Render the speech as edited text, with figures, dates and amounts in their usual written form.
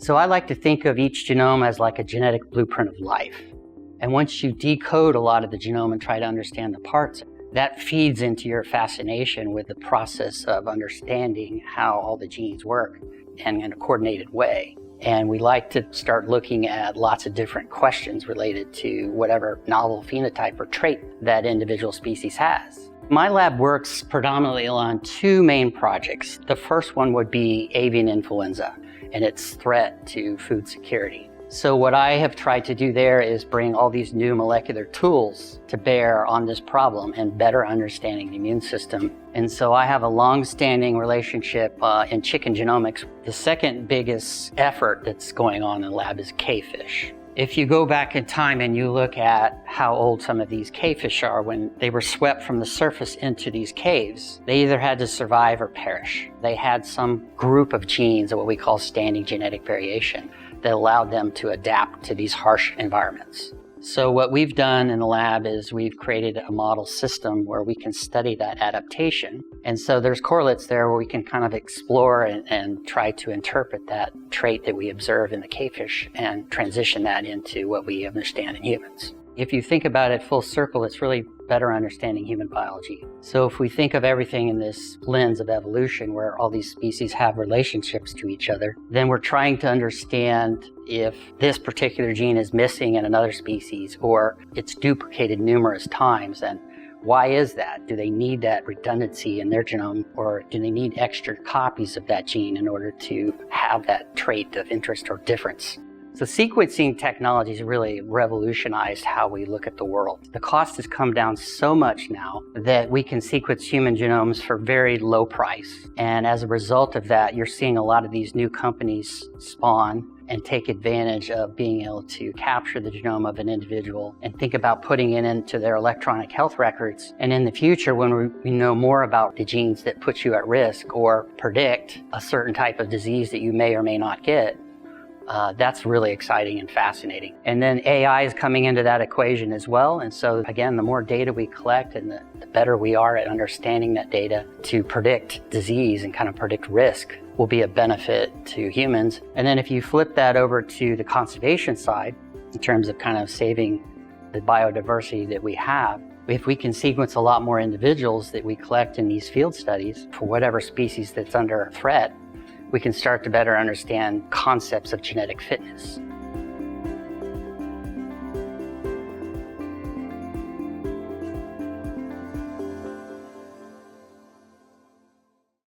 So I like to think of each genome as like a genetic blueprint of life. And once you decode a lot of the genome and try to understand the parts, that feeds into your fascination with the process of understanding how all the genes work and in a coordinated way. And we like to start looking at lots of different questions related to whatever novel phenotype or trait that individual species has. My lab works predominantly on two main projects. The first one would be avian influenza and its threat to food security. So what I have tried to do there is bring all these new molecular tools to bear on this problem and better understanding the immune system. And so I have a long-standing relationship in chicken genomics. The second biggest effort that's going on in the lab is cavefish. If you go back in time and you look at how old some of these cavefish are, when they were swept from the surface into these caves, they either had to survive or perish. They had some group of genes, or what we call standing genetic variation, that allowed them to adapt to these harsh environments. So what we've done in the lab is we've created a model system where we can study that adaptation. And so there's correlates there where we can kind of explore and try to interpret that trait that we observe in the cavefish and transition that into what we understand in humans. If you think about it full circle, it's really better understanding human biology. So if we think of everything in this lens of evolution, where all these species have relationships to each other, then we're trying to understand if this particular gene is missing in another species or it's duplicated numerous times, and why is that? Do they need that redundancy in their genome, or do they need extra copies of that gene in order to have that trait of interest or difference? So sequencing technology has really revolutionized how we look at the world. The cost has come down so much now that we can sequence human genomes for very low price. And as a result of that, you're seeing a lot of these new companies spawn and take advantage of being able to capture the genome of an individual and think about putting it into their electronic health records. And in the future, when we know more about the genes that put you at risk or predict a certain type of disease that you may or may not get, that's really exciting and fascinating. And then AI is coming into that equation as well. And so again, the more data we collect and the better we are at understanding that data to predict disease and kind of predict risk will be a benefit to humans. And then if you flip that over to the conservation side, in terms of kind of saving the biodiversity that we have, if we can sequence a lot more individuals that we collect in these field studies for whatever species that's under threat, we can start to better understand concepts of genetic fitness.